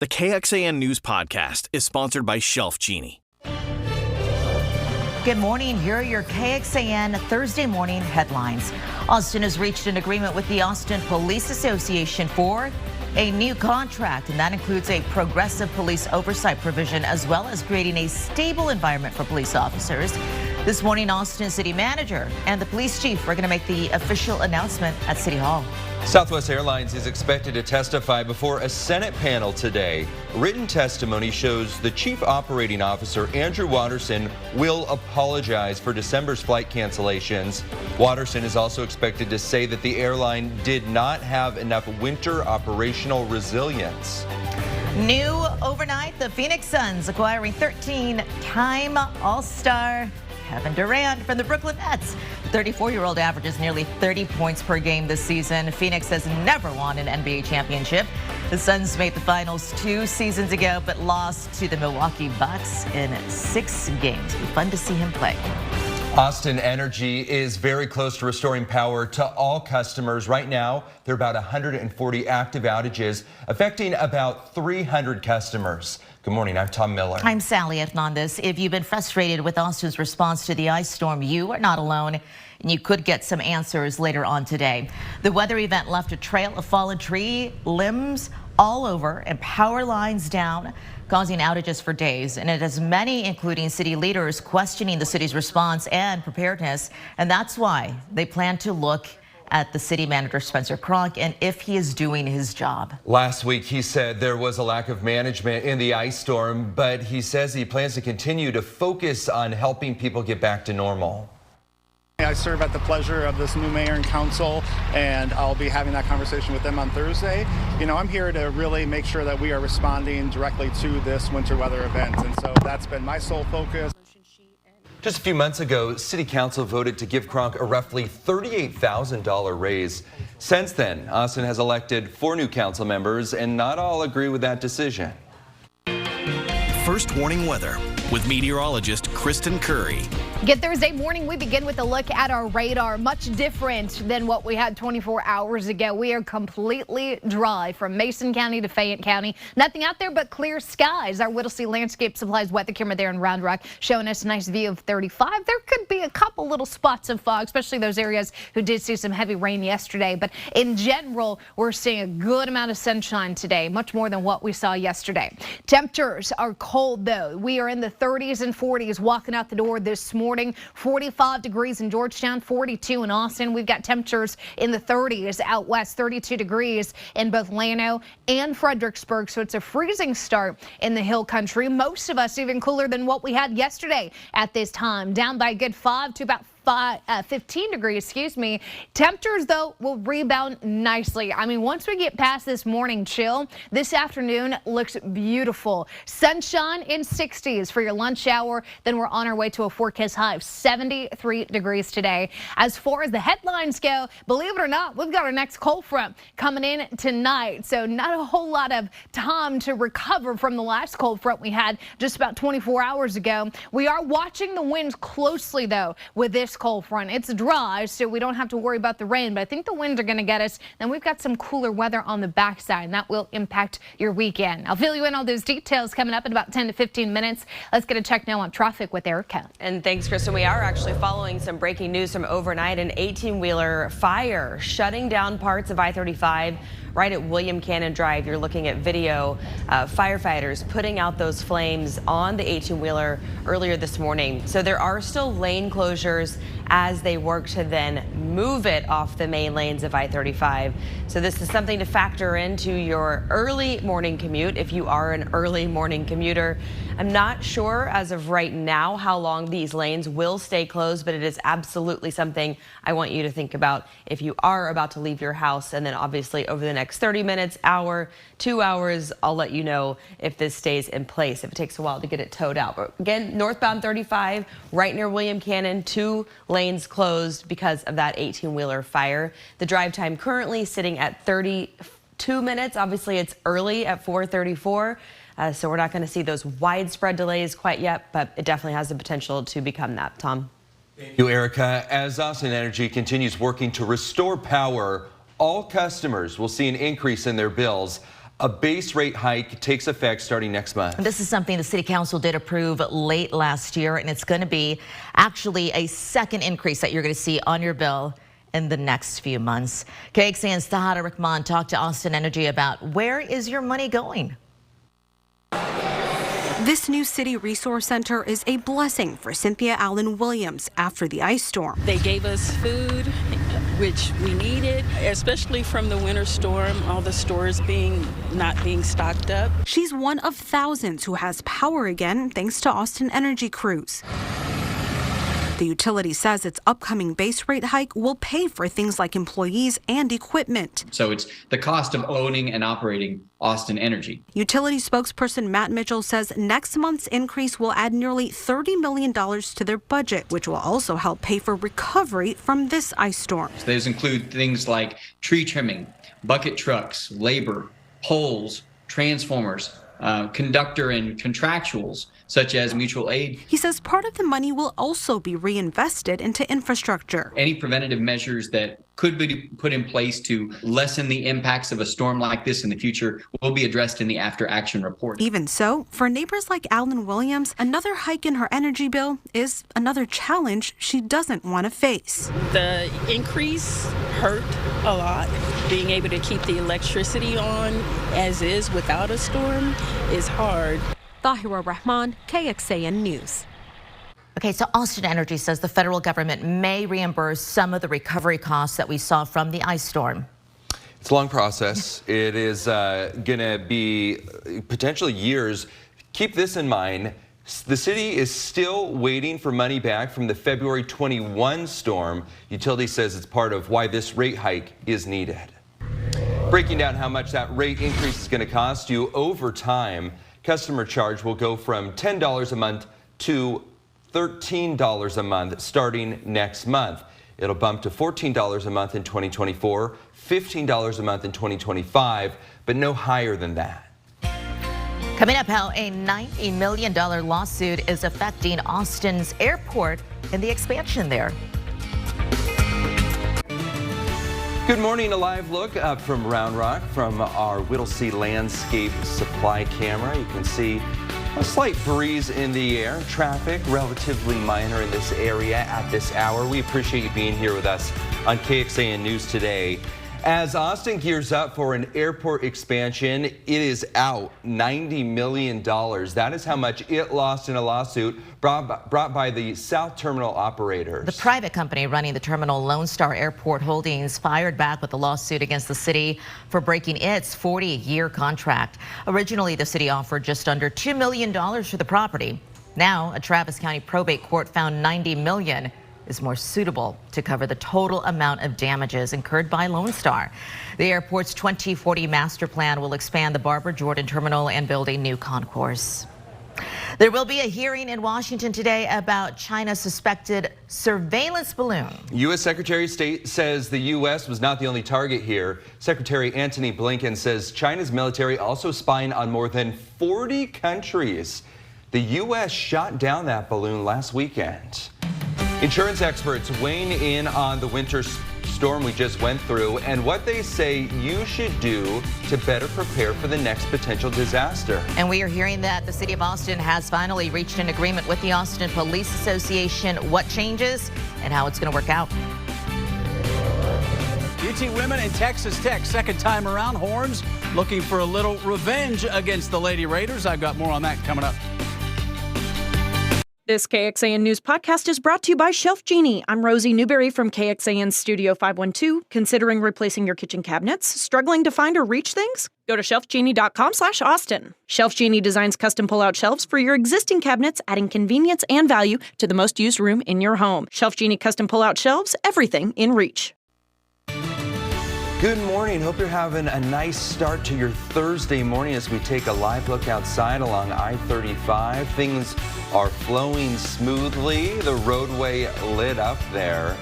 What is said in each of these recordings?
The KXAN News Podcast is sponsored by Shelf Genie. Good morning. Here are your KXAN Thursday morning headlines. Austin has reached an agreement with the Austin Police Association for a new contract, and that includes a progressive police oversight provision as well as creating a stable environment for police officers. This morning, Austin City Manager and the police chief are going to make the official announcement at City Hall. Southwest Airlines is expected to testify before a Senate panel today. Written testimony shows the Chief Operating Officer, Andrew Watterson, will apologize for December's flight cancellations. Watterson is also expected to say that the airline did not have enough winter operational resilience. New overnight, the Phoenix Suns acquiring 13-time All-Star Kevin Durant from the Brooklyn Nets. The 34-year-old averages nearly 30 points per game this season. Phoenix has never won an NBA championship. The Suns made the finals 2 seasons ago, but lost to the Milwaukee Bucks in 6 games. It'll be fun to see him play. Austin Energy is very close to restoring power to all customers. Right now, there are about 140 active outages affecting about 300 customers. Good morning, I'm Tom Miller. I'm Sally Hernandez. If you've been frustrated with Austin's response to the ice storm, you are not alone, and you could get some answers later on today. The weather event left a trail of fallen tree limbs all over and power lines down, causing outages for days. And it has many, including city leaders, questioning the city's response and preparedness. And that's why they plan to look at the city manager, Spencer Cronk, and if he is doing his job. Last week, he said there was a lack of management in the ice storm, but he says he plans to continue to focus on helping people get back to normal. I serve at the pleasure of this new mayor and council, and I'll be having that conversation with them on Thursday. You know, I'm here to really make sure that we are responding directly to this winter weather event, and so that's been my sole focus. Just a few months ago, City Council voted to give Cronk a roughly $38,000 raise. Since then, Austin has elected 4 new council members, and not all agree with that decision. First warning weather with meteorologist Kristen Curry. Good Thursday morning. We begin with a look at our radar. Much different than what we had 24 hours ago. We are completely dry from Mason County to Fayette County. Nothing out there but clear skies. Our Whittlesey Landscape Supplies weather camera there in Round Rock showing us a nice view of 35. There could be a couple little spots of fog, especially those areas who did see some heavy rain yesterday. But in general, we're seeing a good amount of sunshine today, much more than what we saw yesterday. Temperatures are cold, though. We are in the 30s and 40s walking out the door this morning. 45 degrees in Georgetown, 42 in Austin. We've got temperatures in the 30s out west, 32 degrees in both Llano and Fredericksburg. So it's a freezing start in the hill country. Most of us even cooler than what we had yesterday at this time, down by a good 5 to about 15 degrees, Temperatures, though, will rebound nicely. I mean, once we get past this morning chill, this afternoon looks beautiful. Sunshine in 60s for your lunch hour. Then we're on our way to a forecast high of 73 degrees today. As far as the headlines go, believe it or not, we've got our next cold front coming in tonight. So not a whole lot of time to recover from the last cold front we had just about 24 hours ago. We are watching the winds closely, though, with this cold front. It's dry, so we don't have to worry about the rain, but I think the winds are going to get us. Then we've got some cooler weather on the backside, and that will impact your weekend. I'll fill you in all those details coming up in about 10 to 15 minutes. Let's get a check now on traffic with Erica. And thanks, Kristen. We are actually following some breaking news from overnight. An 18-wheeler fire shutting down parts of I-35 right at William Cannon Drive. You're looking at video. Firefighters putting out those flames on the 18-wheeler earlier this morning. So there are still lane closures as they work to then move it off the main lanes of I-35. So this is something to factor into your early morning commute if you are an early morning commuter. I'm not sure as of right now how long these lanes will stay closed, but it is absolutely something I want you to think about if you are about to leave your house. And then obviously over the next 30 minutes, hour, 2 hours, I'll let you know if this stays in place, if it takes a while to get it towed out. But again, northbound 35 right near William Cannon, 2 lanes closed because of that 18-wheeler fire. The drive time currently sitting at 32 minutes. Obviously, it's early at 4:34. So we're not going to see those widespread delays quite yet, but it definitely has the potential to become that. Tom. Thank you, Erica. As Austin Energy continues working to restore power, all customers will see an increase in their bills. A base rate hike takes effect starting next month. This is something the City Council did approve late last year, and it's going to be actually a second increase that you're going to see on your bill in the next few months. KXAN's Tahada Rahman talked to Austin Energy about where is your money going? This new city resource center is a blessing for Cynthia Allen Williams after the ice storm. They gave us food, which we needed, especially from the winter storm, all the stores not being stocked up. She's one of thousands who has power again thanks to Austin Energy crews. The utility says its upcoming base rate hike will pay for things like employees and equipment. So it's the cost of owning and operating Austin Energy. Utility spokesperson Matt Mitchell says next month's increase will add nearly $30 million to their budget, which will also help pay for recovery from this ice storm. So those include things like tree trimming, bucket trucks, labor, poles, transformers, conductor and contractuals, such as mutual aid. He says part of the money will also be reinvested into infrastructure. Any preventative measures that could be put in place to lessen the impacts of a storm like this in the future will be addressed in the after action report. Even so, for neighbors like Allen Williams, another hike in her energy bill is another challenge she doesn't want to face. The increase hurt a lot. Being able to keep the electricity on as is without a storm is hard. Tahira Rahman, KXAN News. Okay, so Austin Energy says the federal government may reimburse some of the recovery costs that we saw from the ice storm. It's a long process. It is going to be potentially years. Keep this in mind. The city is still waiting for money back from the February 21 storm. Utility says it's part of why this rate hike is needed. Breaking down how much that rate increase is going to cost you over time, customer charge will go from $10 a month to $13 a month starting next month. It'll bump to $14 a month in 2024, $15 a month in 2025, but no higher than that. Coming up, how a $90 million lawsuit is affecting Austin's airport and the expansion there. Good morning, a live look up from Round Rock from our Whittlesey Landscape Supply camera. You can see a slight breeze in the air. Traffic relatively minor in this area at this hour. We appreciate you being here with us on KXAN News today. As Austin gears up for an airport expansion, it is out $90 million. That is how much it lost in a lawsuit brought by the South Terminal operators. The private company running the terminal, Lone Star Airport Holdings, fired back with a lawsuit against the city for breaking its 40-year contract. Originally, the city offered just under $2 million for the property. Now, a Travis County probate court found $90 million is more suitable to cover the total amount of damages incurred by Lone Star. The airport's 2040 master plan will expand the Barbara Jordan terminal and build a new concourse. There will be a hearing in Washington today about China's suspected surveillance balloon. U.S. Secretary of State says the U.S. was not the only target here. Secretary Antony Blinken says China's military also spying on more than 40 countries. The U.S. shot down that balloon last weekend. Insurance experts weighing in on the winter storm we just went through and what they say you should do to better prepare for the next potential disaster. And we are hearing that the city of Austin has finally reached an agreement with the Austin Police Association. What changes and how it's going to work out. UT women and Texas Tech, second time around. Horns looking for a little revenge against the Lady Raiders. I've got more on that coming up. This KXAN News podcast is brought to you by Shelf Genie. I'm Rosie Newberry from KXAN Studio 512. Considering replacing your kitchen cabinets? Struggling to find or reach things? Go to shelfgenie.com/Austin. Shelf Genie designs custom pull-out shelves for your existing cabinets, adding convenience and value to the most used room in your home. Shelf Genie custom pull-out shelves, everything in reach. Good morning. Hope you're having a nice start to your Thursday morning as we take a live look outside along I-35. Things are flowing smoothly. The roadway lit up there.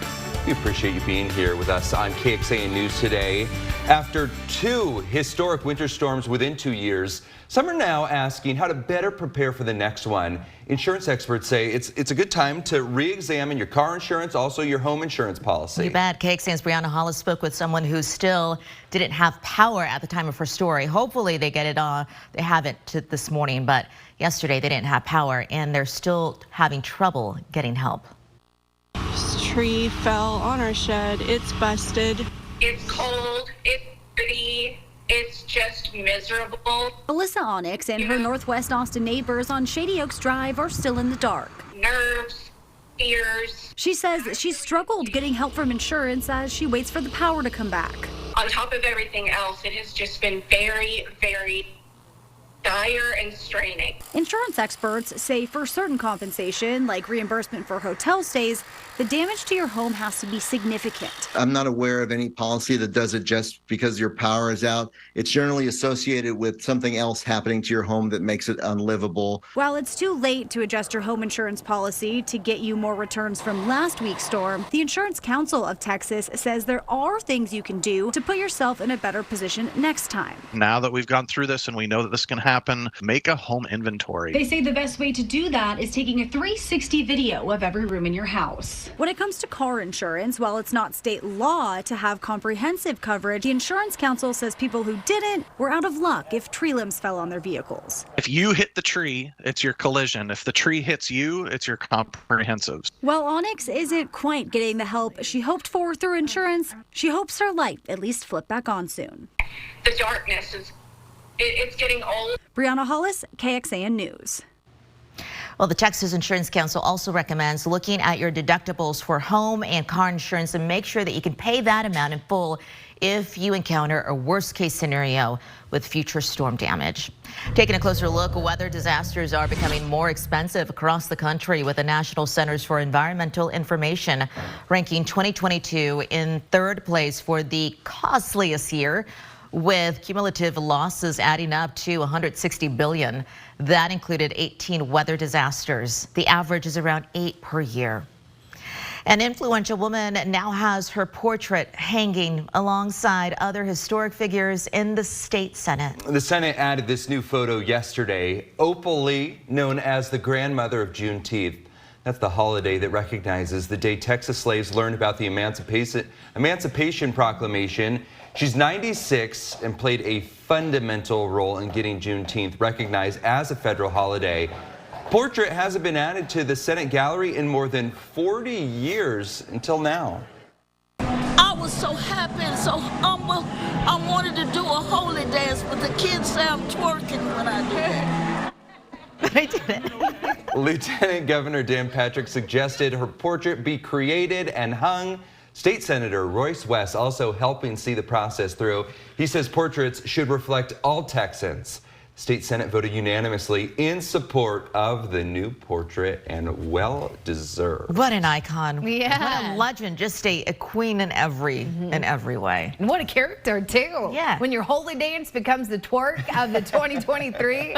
We appreciate you being here with us on KXAN News today. After 2 historic winter storms within 2 years, some are now asking how to better prepare for the next one. Insurance experts say it's a good time to re-examine your car insurance, also your home insurance policy. You bet. KXAN's Brianna Hollis spoke with someone who still didn't have power at the time of her story. Hopefully they get it on. They have it this morning, but yesterday they didn't have power and they're still having trouble getting help. This tree fell on our shed. It's busted. It's cold. It's dirty. It's just miserable. Alyssa Onyx and her Northwest Austin neighbors on Shady Oaks Drive are still in the dark. Nerves, fears. She says she's struggled getting help from insurance as she waits for the power to come back. On top of everything else, it has just been very, very dire and straining. Insurance experts say for certain compensation, like reimbursement for hotel stays, the damage to your home has to be significant. I'm not aware of any policy that does it just because your power is out. It's generally associated with something else happening to your home that makes it unlivable. While it's too late to adjust your home insurance policy to get you more returns from last week's storm, the Insurance Council of Texas says there are things you can do to put yourself in a better position next time. Now that we've gone through this and we know that this can happen, make a home inventory. They say the best way to do that is taking a 360 video of every room in your house. When it comes to car insurance, while it's not state law to have comprehensive coverage, the Insurance Council says people who didn't were out of luck if tree limbs fell on their vehicles. If you hit the tree, it's your collision. If the tree hits you, it's your comprehensives. While Onyx isn't quite getting the help she hoped for through insurance, she hopes her light at least flip back on soon. The darkness it's getting old. Brianna Hollis, KXAN News. Well, the Texas Insurance Council also recommends looking at your deductibles for home and car insurance and make sure that you can pay that amount in full if you encounter a worst case scenario with future storm damage. Taking a closer look, weather disasters are becoming more expensive across the country, with the National Centers for Environmental Information ranking 2022 in 3rd place for the costliest year, with cumulative losses adding up to $160 billion. That included 18 weather disasters. The average is around 8 per year. An influential woman now has her portrait hanging alongside other historic figures in the state Senate. The Senate added this new photo yesterday. Opal Lee, known as the grandmother of Juneteenth. That's the holiday that recognizes the day Texas slaves learned about the Emancipation Proclamation. She's 96 and played a fundamental role in getting Juneteenth recognized as a federal holiday. Portrait hasn't been added to the Senate gallery in more than 40 years until now. I was so happy and so humble. I wanted to do a holy dance, but the kids say I'm twerking when I do it. But I didn't. Lieutenant Governor Dan Patrick suggested her portrait be created and hung. State Senator Royce West also helping see the process through. He says portraits should reflect all Texans. State Senate voted unanimously in support of the new portrait, and well deserved. What an icon. Yeah. What a legend. Just a queen in every way. What a character too. Yeah. When your holy dance becomes the twerk of the 2023.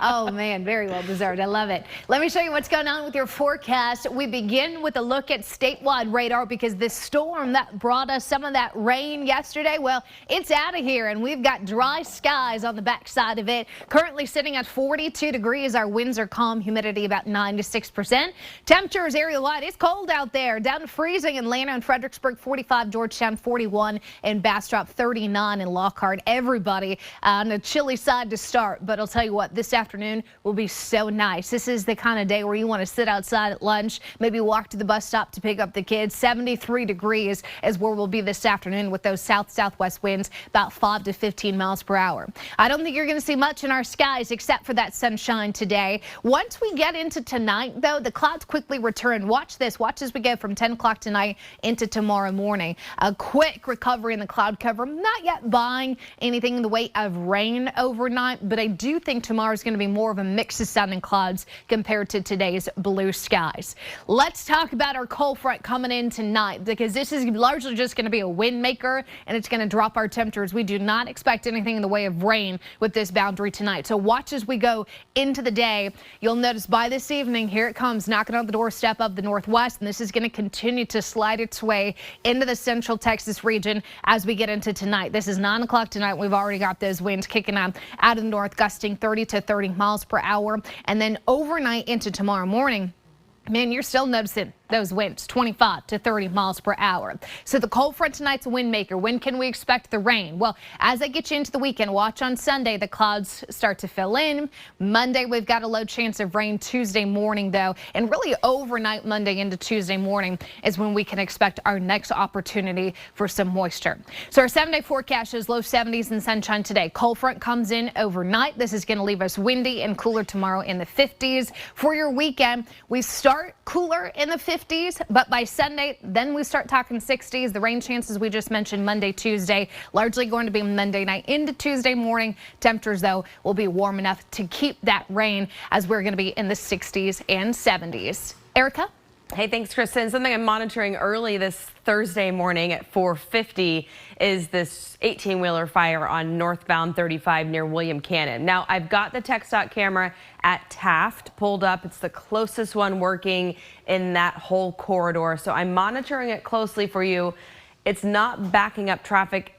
Oh man, very well deserved. I love it. Let me show you what's going on with your forecast. We begin with a look at statewide radar because this storm that brought us some of that rain yesterday, well, it's out of here and we've got dry skies on the backside of it. Currently sitting at 42 degrees. Our winds are calm, humidity about 96%. Temperatures area-wide, it's cold out there. Down to freezing in Atlanta and Fredericksburg, 45, Georgetown, 41, and Bastrop, 39 in Lockhart. Everybody on the chilly side to start, but I'll tell you what, this afternoon will be so nice. This is the kind of day where you want to sit outside at lunch, maybe walk to the bus stop to pick up the kids. 73 degrees is where we'll be this afternoon with those south-southwest winds, about 5 to 15 miles per hour. I don't think you're going to see much in our skies except for that sunshine today. Once we get into tonight, though, the clouds quickly return. Watch this. Watch as we go from 10 o'clock tonight into tomorrow morning. A quick recovery in the cloud cover. I'm not yet buying anything in the way of rain overnight, but I do think tomorrow is going to be more of a mix of sun and clouds compared to today's blue skies. Let's talk about our cold front coming in tonight, because this is largely just going to be a wind maker and it's going to drop our temperatures. We do not expect anything in the way of rain with this boundary recovery tonight. So watch as we go into the day. You'll notice by this evening, here it comes, knocking on the doorstep of the northwest, and this is going to continue to slide its way into the central Texas region as we get into tonight. This is 9 o'clock tonight. We've already got those winds kicking up out of the north, gusting 30 to 30 miles per hour. And then overnight into tomorrow morning, man, you're still noticing those winds, 25 to 30 miles per hour. So the cold front tonight's a wind maker. When can we expect the rain? Well, as I get you into the weekend, watch on Sunday, the clouds start to fill in. Monday, we've got a low chance of rain. Tuesday morning, though, and really overnight Monday into Tuesday morning is when we can expect our next opportunity for some moisture. So our 7-day forecast shows low 70s and sunshine today. Cold front comes in overnight. This is going to leave us windy and cooler tomorrow in the 50s. For your weekend, we start cooler in the 50s, but by Sunday, then we start talking 60s. The rain chances we just mentioned Monday, Tuesday, largely going to be Monday night into Tuesday morning. Temperatures, though, will be warm enough to keep that rain as we're going to be in the 60s and 70s. Erica? Hey, thanks, Kristen. Something I'm monitoring early this Thursday morning at 4:50 is this 18-wheeler fire on northbound 35 near William Cannon. Now, I've got the TxDOT camera at Taft pulled up. It's the closest one working in that whole corridor, so I'm monitoring it closely for you. It's not backing up traffic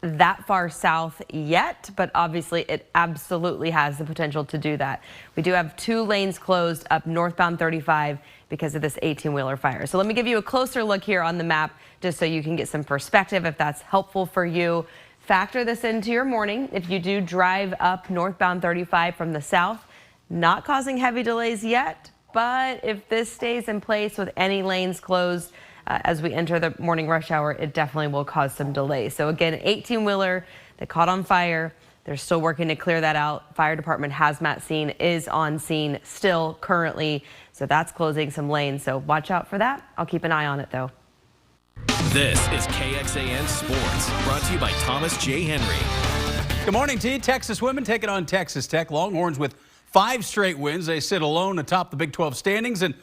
that far south yet, but obviously it absolutely has the potential to do that. We do have 2 lanes closed up northbound 35 because of this 18-wheeler fire. So let me give you a closer look here on the map just so you can get some perspective if that's helpful for you. Factor this into your morning. If you do drive up northbound 35 from the south, not causing heavy delays yet, but if this stays in place with any lanes closed as we enter the morning rush hour, it definitely will cause some delays. So again, 18-wheeler that caught on fire. They're still working to clear that out. Fire department hazmat scene is on scene still currently. So that's closing some lanes. So watch out for that. I'll keep an eye on it, though. This is KXAN Sports, brought to you by Thomas J. Henry. Good morning to you. Texas women taking on Texas Tech. Longhorns with 5 straight wins. They sit alone atop the Big 12 standings and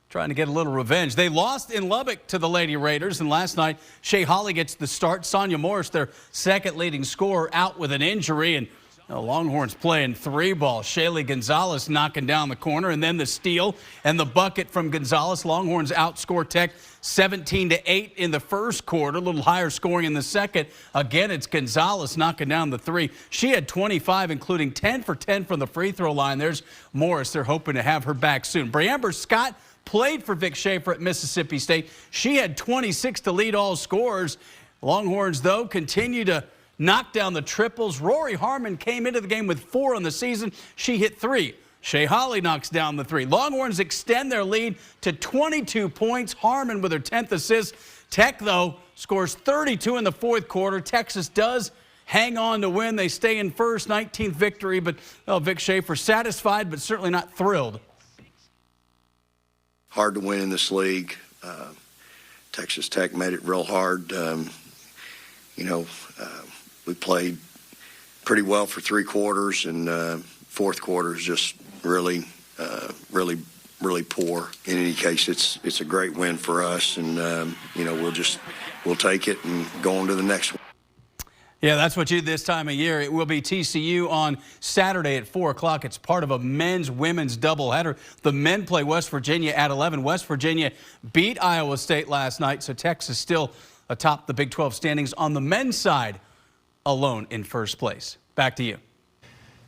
trying to get a little revenge. They lost in Lubbock to the Lady Raiders, and last night, Shea Holly gets the start. Sonia Morris, their second leading scorer, out with an injury, and Longhorns playing 3-ball. Shaylee Gonzalez knocking down the corner, and then the steal and the bucket from Gonzalez. Longhorns outscore Tech 17-8 in the first quarter, a little higher scoring in the second. Again, it's Gonzalez knocking down the 3. She had 25, including 10 for 10 from the free throw line. There's Morris. They're hoping to have her back soon. Breamber Scott played for Vic Schaefer at Mississippi State. She had 26 to lead all scorers. Longhorns, though, continue to knock down the triples. Rory Harmon came into the game with 4 on the season. She hit 3. Shea Holly knocks down the 3. Longhorns extend their lead to 22 points. Harmon with her 10th assist. Tech, though, scores 32 in the fourth quarter. Texas does hang on to win. They stay in first, 19th victory, but Vic Schaefer satisfied, but certainly not thrilled. Hard to win in this league. Texas Tech made it real hard. We played pretty well for 3 quarters, and fourth quarter is just really poor. In any case, it's a great win for us, and we'll take it and go on to the next one. Yeah, that's what you do this time of year. It will be TCU on Saturday at 4 o'clock. It's part of a men's-women's doubleheader. The men play West Virginia at 11. West Virginia beat Iowa State last night, so Texas still atop the Big 12 standings on the men's side, alone in first place. Back to you.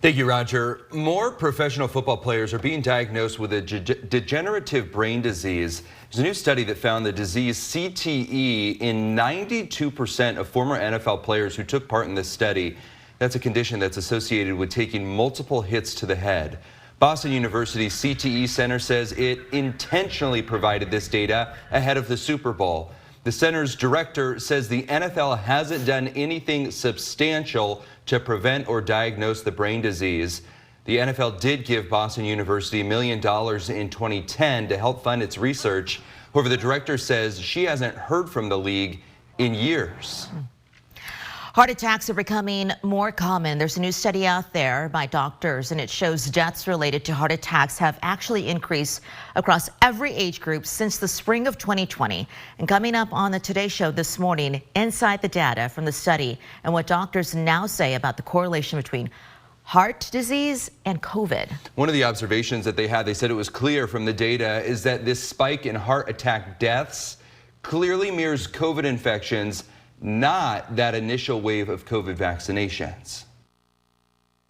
Thank you, Roger. More professional football players are being diagnosed with a degenerative brain disease. There's a new study that found the disease CTE in 92% of former NFL players who took part in this study. That's a condition that's associated with taking multiple hits to the head. Boston University's CTE Center says it intentionally provided this data ahead of the Super Bowl. The center's director says the NFL hasn't done anything substantial to prevent or diagnose the brain disease. The NFL did give Boston University $1 million in 2010 to help fund its research. However, the director says she hasn't heard from the league in years. Heart attacks are becoming more common. There's a new study out there by doctors, and it shows deaths related to heart attacks have actually increased across every age group since the spring of 2020. And coming up on the Today Show this morning, inside the data from the study and what doctors now say about the correlation between heart disease and COVID. One of the observations that they had, they said it was clear from the data, is that this spike in heart attack deaths clearly mirrors COVID infections, not that initial wave of COVID vaccinations.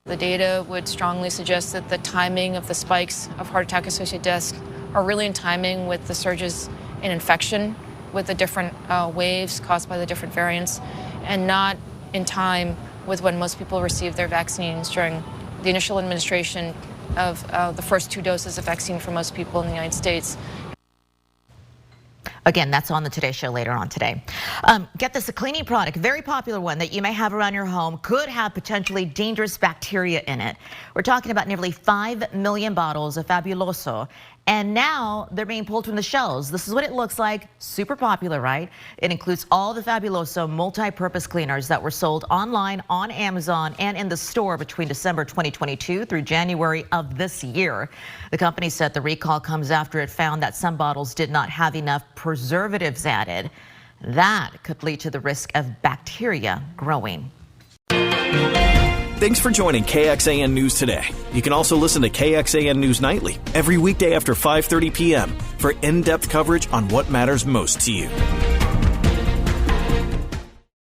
The data would strongly suggest that the timing of the spikes of heart attack associated deaths are really in timing with the surges in infection with the different waves caused by the different variants, and not in time with when most people receive their vaccines during the initial administration of the first 2 doses of vaccine for most people in the United States. Again, that's on the Today Show later on today. Get this, a cleaning product, very popular one that you may have around your home, could have potentially dangerous bacteria in it. We're talking about nearly 5 million bottles of Fabuloso, and now they're being pulled from the shelves. This is what it looks like. Super popular, right? It includes all the Fabuloso multi-purpose cleaners that were sold online, on Amazon, and in the store between December 2022 through January of this year. The company said the recall comes after it found that some bottles did not have enough preservatives added. That could lead to the risk of bacteria growing. Thanks for joining KXAN News Today. You can also listen to KXAN News Nightly every weekday after 5:30 p.m. for in-depth coverage on what matters most to you.